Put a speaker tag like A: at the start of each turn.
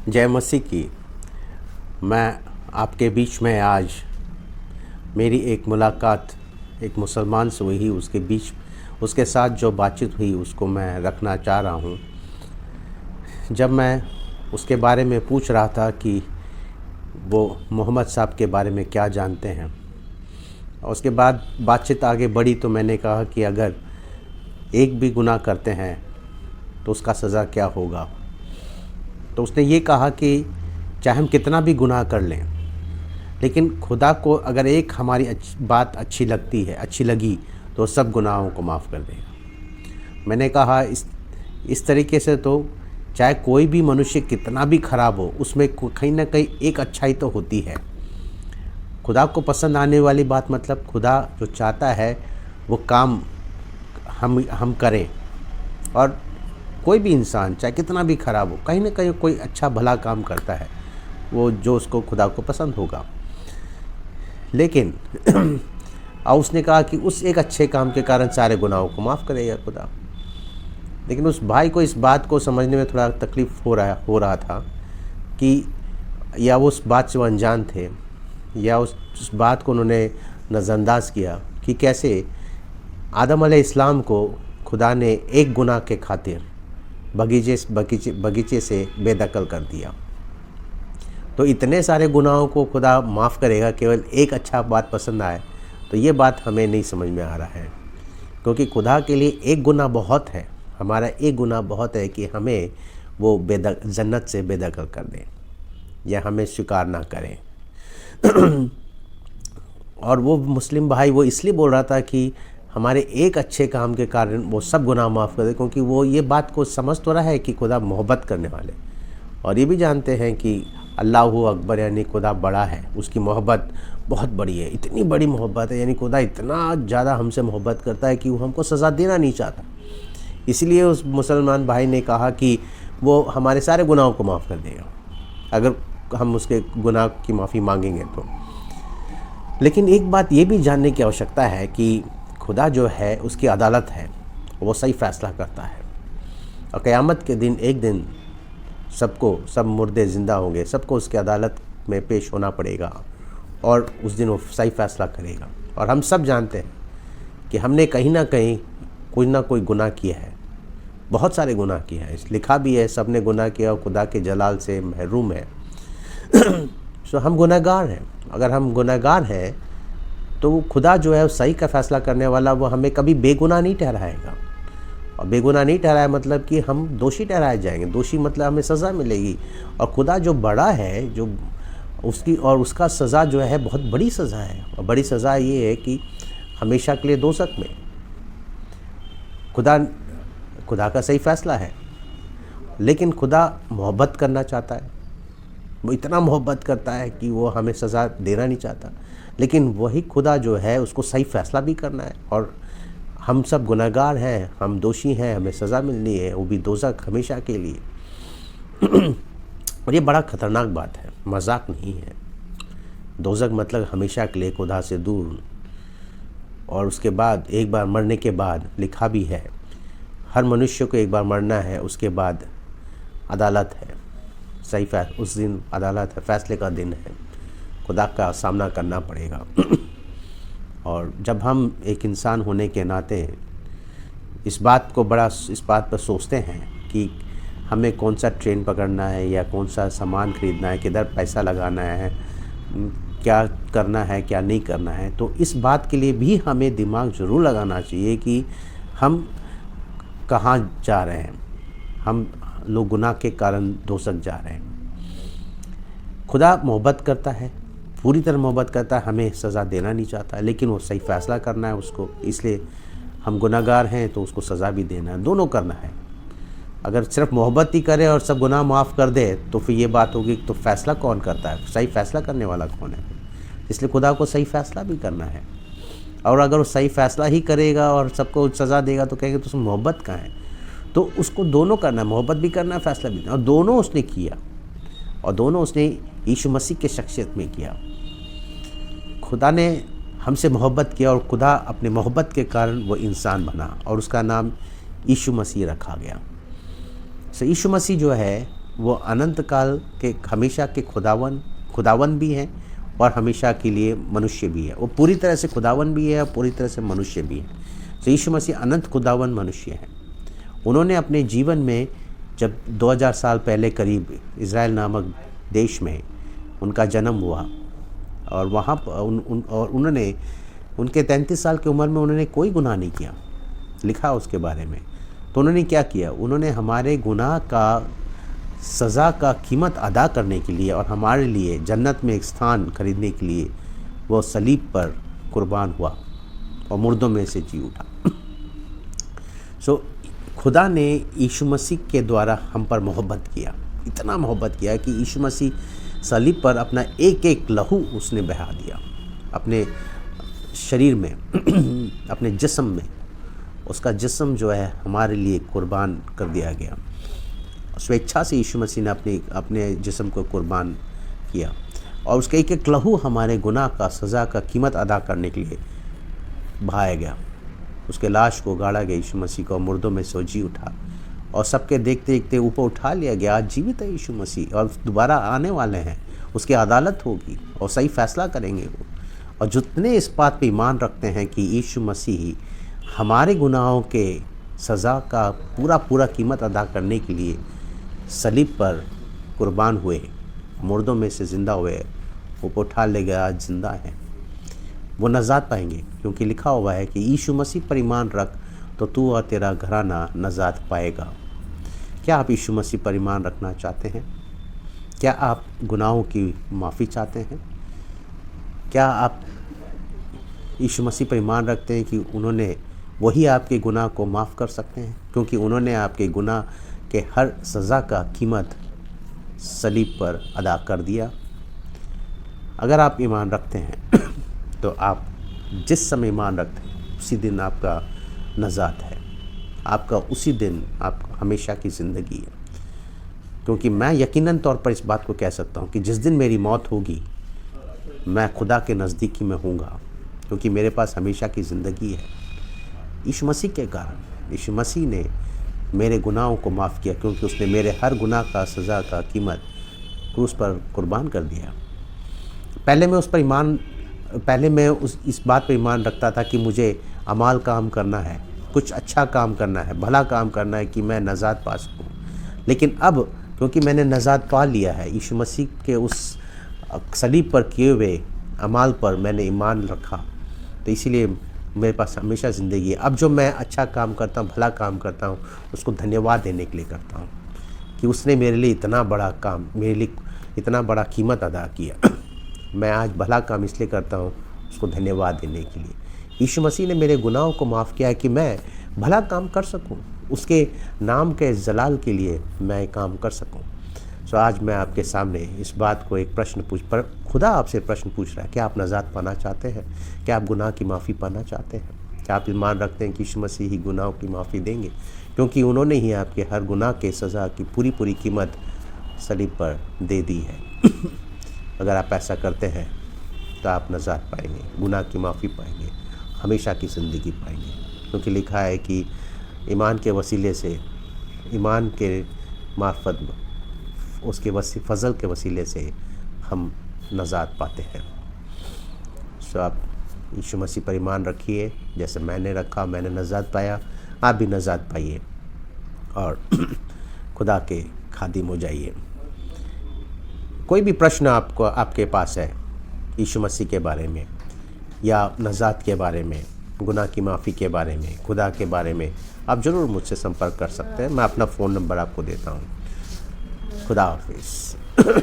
A: जय मसीह की। मैं आपके बीच में आज मेरी एक मुलाकात एक मुसलमान से हुई, उसके साथ जो बातचीत हुई उसको मैं रखना चाह रहा हूँ। जब मैं उसके बारे में पूछ रहा था कि वो मोहम्मद साहब के बारे में क्या जानते हैं, और उसके बाद बातचीत आगे बढ़ी तो मैंने कहा कि अगर एक भी गुनाह करते हैं तो उसका सज़ा क्या होगा। तो उसने ये कहा कि चाहे हम कितना भी गुनाह कर लें, लेकिन खुदा को अगर एक हमारी बात अच्छी लगी तो सब गुनाहों को माफ़ कर देगा। मैंने कहा इस तरीके से तो चाहे कोई भी मनुष्य कितना भी ख़राब हो, उसमें कहीं ना कहीं एक अच्छाई तो होती है। खुदा को पसंद आने वाली बात मतलब खुदा जो चाहता है वो काम हम करें, और कोई भी इंसान चाहे कितना भी ख़राब हो, कहीं ना कहीं कोई अच्छा भला काम करता है वो जो उसको खुदा को पसंद होगा। लेकिन और उसने कहा कि उस एक अच्छे काम के कारण सारे गुनाहों को माफ़ करेगा खुदा। लेकिन उस भाई को इस बात को समझने में थोड़ा तकलीफ़ हो रहा था कि या वो उस बात से वो अनजान थे, या उस बात को उन्होंने नज़रअंदाज किया कि कैसे आदम अलैहिस्सलाम को खुदा ने एक गुनाह के खातिर बगीचे से बेदखल कर दिया। तो इतने सारे गुनाहों को खुदा माफ़ करेगा केवल एक अच्छा बात पसंद आए, तो ये बात हमें नहीं समझ में आ रहा है। क्योंकि खुदा के लिए एक गुनाह बहुत है, हमारा एक गुनाह बहुत है कि हमें वो जन्नत से बेदखल कर दें या हमें स्वीकार ना करें। और वो मुस्लिम भाई वो इसलिए बोल रहा था कि हमारे एक अच्छे काम के कारण वो सब गुनाह माफ़ कर दे, क्योंकि वो ये बात को समझ तो रहा है कि खुदा मोहब्बत करने वाले, और ये भी जानते हैं कि अल्लाहु अकबर यानी खुदा बड़ा है, उसकी मोहब्बत बहुत बड़ी है। इतनी बड़ी मोहब्बत है, यानी खुदा इतना ज़्यादा हमसे मोहब्बत करता है कि वो हमको सज़ा देना नहीं चाहता। इसलिए उस मुसलमान भाई ने कहा कि वो हमारे सारे गुनाहों को माफ़ कर देगा अगर हम उसके गुनाह की माफ़ी मांगेंगे तो। लेकिन एक बात ये भी जानने की आवश्यकता है कि खुदा जो है उसकी अदालत है, वो सही फ़ैसला करता है। और क़यामत के दिन एक दिन सब मुर्दे ज़िंदा होंगे, सबको उसकी अदालत में पेश होना पड़ेगा, और उस दिन वो सही फ़ैसला करेगा। और हम सब जानते हैं कि हमने कहीं ना कहीं कोई ना कोई गुनाह किया है, बहुत सारे गुनाह किया है। लिखा भी है सब ने गुनाह किया और खुदा के जलाल से महरूम है। तो हम गुनहगार हैं। अगर हम गुनहगार हैं तो वो खुदा जो है सही का फ़ैसला करने वाला, वो हमें कभी बेगुनाह नहीं ठहराएगा। और बेगुनाह नहीं ठहराया मतलब कि हम दोषी ठहराए जाएंगे। दोषी मतलब हमें सज़ा मिलेगी। और खुदा जो बड़ा है, जो उसका सज़ा जो है बहुत बड़ी सज़ा है, और बड़ी सज़ा ये है कि हमेशा के लिए दोज़ख में। खुदा का सही फ़ैसला है, लेकिन खुदा मोहब्बत करना चाहता है। वो इतना मोहब्बत करता है कि वो हमें सज़ा देना नहीं चाहता, लेकिन वही खुदा जो है उसको सही फ़ैसला भी करना है। और हम सब गुनहगार हैं, हम दोषी हैं, हमें सज़ा मिलनी है, वो भी दोज़ख हमेशा के लिए। और ये बड़ा ख़तरनाक बात है, मजाक नहीं है। दोज़ख मतलब हमेशा के लिए खुदा से दूर। और उसके बाद एक बार मरने के बाद लिखा भी है हर मनुष्य को एक बार मरना है, उसके बाद अदालत है। उस दिन अदालत है, फ़ैसले का दिन है, खुदा का सामना करना पड़ेगा। और जब हम एक इंसान होने के नाते इस बात पर सोचते हैं कि हमें कौन सा ट्रेन पकड़ना है या कौन सा सामान ख़रीदना है, किधर पैसा लगाना है, क्या करना है क्या नहीं करना है, तो इस बात के लिए भी हमें दिमाग ज़रूर लगाना चाहिए कि हम कहाँ जा रहे हैं। हम लोग गुनाह के कारण दोज़ख जा रहे हैं। खुदा मोहब्बत करता है, पूरी तरह मोहब्बत करता है, हमें सज़ा देना नहीं चाहता, लेकिन वो सही फ़ैसला करना है उसको। इसलिए हम गुनाहगार हैं तो उसको सज़ा भी देना है, दोनों करना है। अगर सिर्फ मोहब्बत ही करे और सब गुनाह माफ़ कर दे तो फिर ये बात होगी तो फ़ैसला कौन करता है, सही फ़ैसला करने वाला कौन है। इसलिए खुदा को सही फ़ैसला भी करना है। और अगर वो सही फ़ैसला ही करेगा और सबको सज़ा देगा तो कहेंगे तो उसमें मोहब्बत कहाँ है। तो उसको दोनों करना है, मोहब्बत भी करना है, फ़ैसला भी करना, और दोनों उसने किया, और दोनों उसने यीशु मसीह के शख्सियत में किया। खुदा ने हमसे मोहब्बत किया, और खुदा अपने मोहब्बत के कारण वो इंसान बना, और उसका नाम यीशु मसीह रखा गया। सो यीशु मसीह जो है वो अनंत काल के हमेशा के खुदावन भी हैं और हमेशा के लिए मनुष्य भी है। वो पूरी तरह से खुदावन भी है और पूरी तरह से मनुष्य भी है। तो यीशु मसीह अनंत खुदावन मनुष्य है। उन्होंने अपने जीवन में जब 2000 साल पहले करीब इज़राइल नामक देश में उनका जन्म हुआ और वहाँ और उन्होंने उनके 33 साल की उम्र में उन्होंने कोई गुनाह नहीं किया, लिखा उसके बारे में। तो उन्होंने क्या किया, उन्होंने हमारे गुनाह का सज़ा का कीमत अदा करने के लिए और हमारे लिए जन्नत में एक स्थान खरीदने के लिए वो सलीब पर कुर्बान हुआ और मुर्दों में से जी उठा। खुदा ने यीशु मसीह के द्वारा हम पर मोहब्बत किया, इतना मोहब्बत किया कि यीशु मसीह सलीब पर अपना एक एक लहू उसने बहा दिया अपने शरीर में अपने जिस्म में। उसका जिस्म जो है हमारे लिए कुर्बान कर दिया गया। स्वेच्छा से यीशु मसीह ने अपने जिस्म को कुर्बान किया और उसका एक एक लहू हमारे गुनाह का सज़ा का कीमत अदा करने के लिए बहाया गया। उसके लाश को गाड़ा गया यीशु मसीह को, मुर्दों में से जी उठा और सबके देखते देखते ऊपर उठा लिया गया। आज जीवित है यीशु मसीह और दोबारा आने वाले हैं। उसकी अदालत होगी और सही फैसला करेंगे वो। और जितने इस बात पे ईमान रखते हैं कि यीशु मसीह हमारे गुनाहों के सज़ा का पूरा कीमत अदा करने के लिए सलीब पर कुर्बान हुए, मुर्दों में से ज़िंदा हुए, ऊपर उठा ले गया, आज ज़िंदा है, वो नजात पाएंगे। क्योंकि लिखा हुआ है कि यीशु मसीह पर ईमान रख तो तू और तेरा घराना नजात पाएगा। क्या आप यीशु मसीह पर ईमान रखना चाहते हैं? क्या आप गुनाहों की माफ़ी चाहते हैं? क्या आप यीशु मसीह पर ईमान रखते हैं कि उन्होंने वही आपके गुनाह को माफ़ कर सकते हैं? क्योंकि उन्होंने आपके गुनाह के हर सज़ा का कीमत सलीब पर अदा कर दिया। अगर आप ईमान रखते हैं तो आप जिस समय ईमान रखते हैं उसी दिन आपका नजात है, आपका उसी दिन आपका हमेशा की ज़िंदगी है। क्योंकि मैं यकीनन तौर पर इस बात को कह सकता हूँ कि जिस दिन मेरी मौत होगी मैं खुदा के नज़दीकी में होऊंगा, क्योंकि मेरे पास हमेशा की ज़िंदगी है यीशु मसीह के कारण। यीशु मसीह ने मेरे गुनाहों को माफ़ किया क्योंकि उसने मेरे हर गुनाह का सज़ा का कीमत क्रूस पर कुर्बान कर दिया। पहले मैं इस बात पर ईमान रखता था कि मुझे अमाल काम करना है, कुछ अच्छा काम करना है, भला काम करना है कि मैं नजात पा सकूं। लेकिन अब क्योंकि मैंने नजात पा लिया है, यीशु मसीह के उस सलीब पर किए हुए अमाल पर मैंने ईमान रखा, तो इसीलिए मेरे पास हमेशा ज़िंदगी है। अब जो मैं अच्छा काम करता हूँ, भला काम करता हूँ, उसको धन्यवाद देने के लिए करता हूँ कि उसने मेरे लिए इतना बड़ा काम, मेरे लिए इतना बड़ा कीमत अदा किया। मैं आज भला काम इसलिए करता हूँ उसको धन्यवाद देने के लिए। यीशु मसीह ने मेरे गुनाहों को माफ़ किया है कि मैं भला काम कर सकूँ, उसके नाम के जलाल के लिए मैं काम कर सकूँ। सो आज मैं आपके सामने इस बात को एक प्रश्न पर खुदा आपसे प्रश्न पूछ रहा है, क्या आप नजात पाना चाहते हैं? क्या आप गुनाह की माफ़ी पाना चाहते हैं? क्या आप ईमान रखते हैं कि यीशु मसीह ही गुनाहों की माफ़ी देंगे? क्योंकि उन्होंने ही आपके हर गुनाह के सज़ा की पूरी कीमत सलीब पर दे दी है। अगर आप ऐसा करते हैं तो आप नजात पाएंगे, गुनाह की माफ़ी पाएंगे, हमेशा की ज़िंदगी पाएंगे। क्योंकि लिखा है कि ईमान के वसीले से, ईमान के मार्फत, उसके फजल के वसीले से हम नजात पाते हैं। सो आप यीशु मसीह पर ईमान रखिए, जैसे मैंने रखा, मैंने नजात पाया, आप भी नजात पाइए और खुदा के खादिम हो जाइए। कोई भी प्रश्न आपके पास है यीशु मसीह के बारे में या नजात के बारे में, गुनाह की माफ़ी के बारे में, खुदा के बारे में, आप ज़रूर मुझसे संपर्क कर सकते हैं। मैं अपना फ़ोन नंबर आपको देता हूँ। खुदा हाफिज़।